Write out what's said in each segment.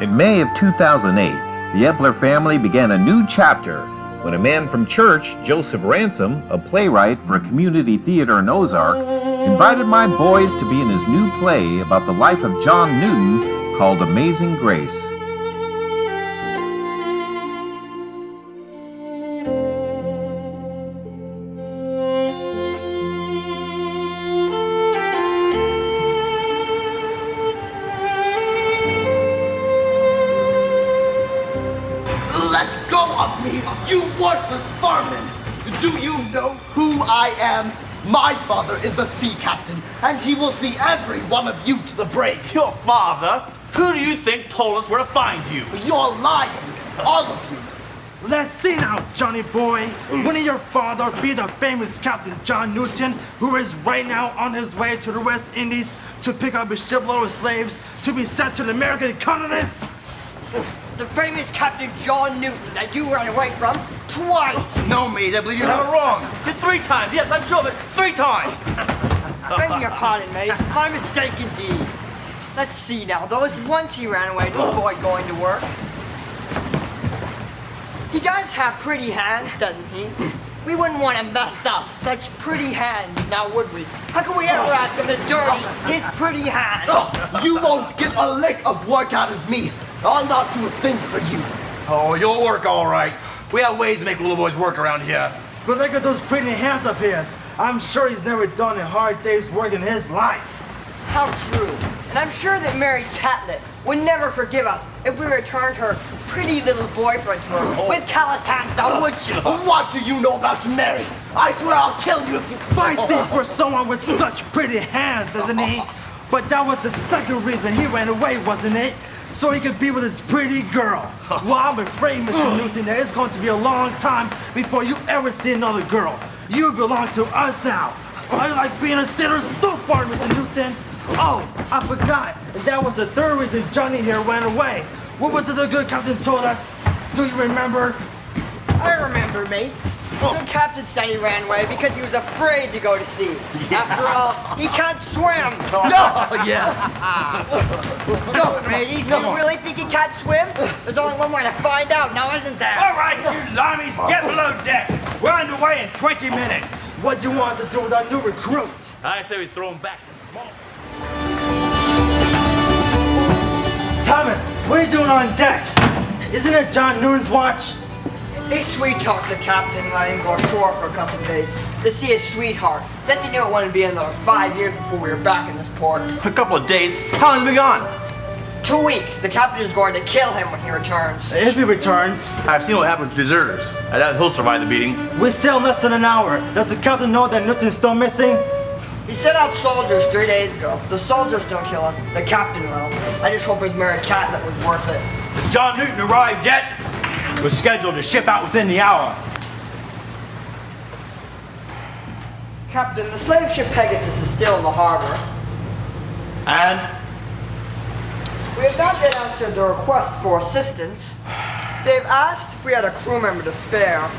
In May of 2008, the Epler family began a new chapter when a man from church, Joseph Ransom, a playwright for a community theater in Ozark, invited my boys to be in his new play about the life of John Newton called Amazing Grace. Let go of me, you worthless vermin! Do you know who I am? My father is a sea captain, and he will see every one of you to the break. Your father? Who do you think told us where to find you? You're lying, all of you. Let's see now, Johnny boy. Wouldn't your father be the famous Captain John Newton, who is right now on his way to the West Indies to pick up a shipload of slaves to be sent to the American colonists? The famous Captain John Newton that you ran away from twice. No, mate, I believe you have it wrong. Did 3 times. Yes, I'm sure of it. 3 times. Beg your pardon, mate. My mistake indeed. Let's see now. There was once he ran away to avoid going to work. He does have pretty hands, doesn't he? We wouldn't want to mess up such pretty hands, now would we? How could we ever ask him to dirty his pretty hands? You won't get a lick of work out of me. I'll not do a thing for you. Oh, you'll work all right. We have ways to make little boys work around here. But look at those pretty hands of his. I'm sure he's never done a hard day's work in his life. How true. And I'm sure that Mary Catlett would never forgive us if we returned her pretty little boyfriend to her with calloused hands, now would she? What do you know about Mary? I swear I'll kill you if you... Feisty for someone with such pretty hands, isn't he? But that was the second reason he ran away, wasn't it? So he could be with his pretty girl. Well, I'm afraid, Mr. Newton, that it's going to be a long time before you ever see another girl. You belong to us now. I like being a sailor so far, Mr. Newton. Oh, I forgot. That was the third reason Johnny here ran away. What was it the good captain told us? Do you remember? I remember, mates. The captain said he ran away because he was afraid to go to sea. After all, he can't swim. No, yeah. Ladies, do you really think he can't swim? There's only one way to find out now, isn't there? All right, you limeys, get below deck. We're underway in 20 minutes. What do you want us to do with our new recruit? I say we throw him back to small. Thomas, what are you doing on deck? Isn't it John Newton's watch? He sweet-talked the captain and let him go ashore for a couple of days to see his sweetheart, since he knew it wouldn't be another 5 years before we were back in this port. A couple of days? How long has he been gone? 2 weeks. The captain is going to kill him when he returns. If he returns, I've seen what happens to deserters. I doubt he'll survive the beating. we sail less than an hour. Does the captain know that Newton's still missing? He sent out soldiers 3 days ago. The soldiers don't kill him. The captain will. I just hope his Mary Catlett was worth it. Has John Newton arrived yet? We're scheduled to ship out within the hour. Captain, the slave ship Pegasus is still in the harbor. And? We have not yet answered the request for assistance. They've asked if we had a crew member to spare,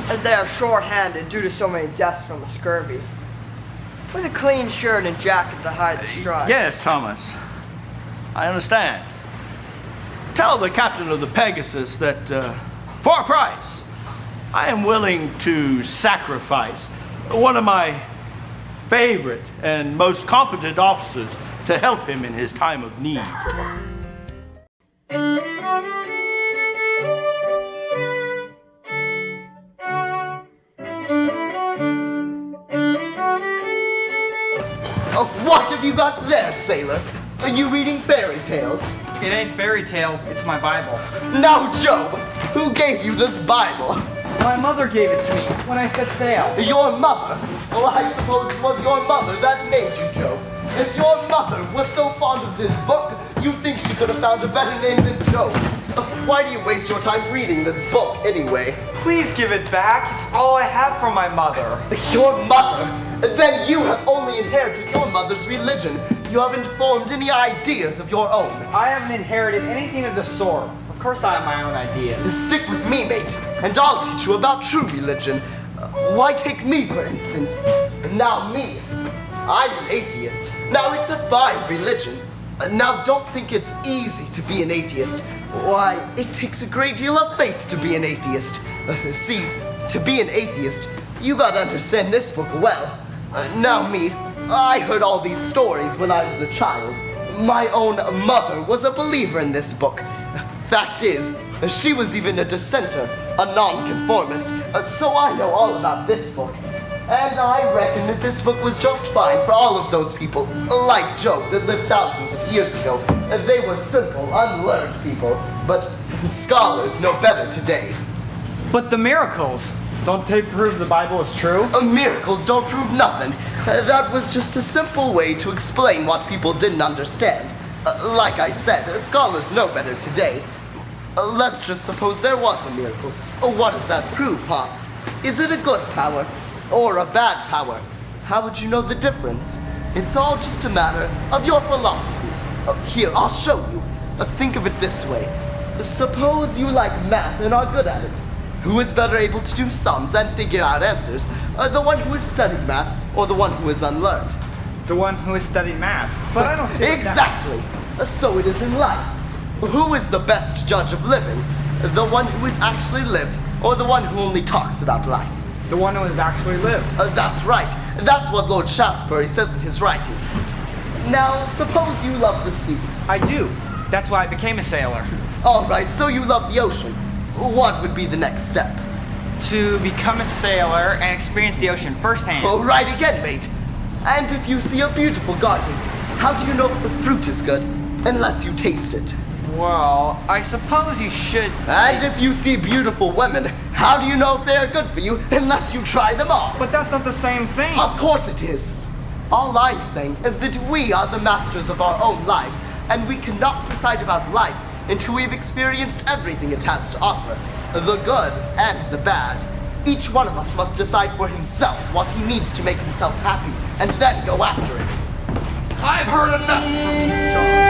as they are short-handed due to so many deaths from the scurvy. With a clean shirt and jacket to hide the stripes. Yes, Thomas. I understand. Tell the captain of the Pegasus that, for a price, I am willing to sacrifice one of my favorite and most competent officers to help him in his time of need. Oh, what have you got there, sailor? Are you reading fairy tales? It ain't fairy tales, it's my Bible. Now, Job, who gave you this Bible? My mother gave it to me when I set sail. Your mother? Well, I suppose it was your mother that named you, Job. If your mother was so fond of this book, you think she could have found a better name than Job. Why do you waste your time reading this book, anyway? Please give it back, it's all I have from my mother. Your mother? Then you have only inherited your mother's religion. You haven't formed any ideas of your own. I haven't inherited anything of the sort. Of course I have my own ideas. Stick with me, mate, and I'll teach you about true religion. Why take me, for instance? Now me. I'm an atheist. Now it's a fine religion. Now, don't think it's easy to be an atheist. Why, it takes a great deal of faith to be an atheist. See, to be an atheist, you gotta understand this book well. Now me, I heard all these stories when I was a child. My own mother was a believer in this book. Fact is, she was even a dissenter, a nonconformist, so I know all about this book. And I reckon that this book was just fine for all of those people, like Job, that lived thousands of years ago. They were simple, unlearned people, but scholars know better today. But the miracles, don't they prove the Bible is true? Miracles don't prove nothing. That was just a simple way to explain what people didn't understand. Like I said, scholars know better today. Let's just suppose there was a miracle. What does that prove, huh? Is it a good power or a bad power? How would you know the difference? It's all just a matter of your philosophy. Here, I'll show you. Think of it this way. Suppose you like math and are good at it. Who is better able to do sums and figure out answers? The one who has studied math or the one who is unlearned? The one who has studied math. But I don't see it. Exactly. So it is in life. Who is the best judge of living? The one who has actually lived or the one who only talks about life? The one who has actually lived. That's right. That's what Lord Shaftesbury says in his writing. Now, suppose you love the sea. I do. That's why I became a sailor. All right, so you love the ocean. What would be the next step? To become a sailor and experience the ocean firsthand. Oh, right again, mate. And if you see a beautiful garden, how do you know if the fruit is good? Unless you taste it. Well, I suppose you should. And if you see beautiful women, how do you know if they are good for you unless you try them on? But that's not the same thing. Of course it is. All I'm saying is that we are the masters of our own lives, and we cannot decide about life until we've experienced everything it has to offer, the good and the bad. Each one of us must decide for himself what he needs to make himself happy, and then go after it. I've heard enough from you, John.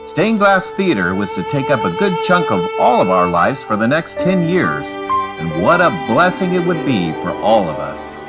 Stained Glass Theater was to take up a good chunk of all of our lives for the next 10 years, and what a blessing it would be for all of us.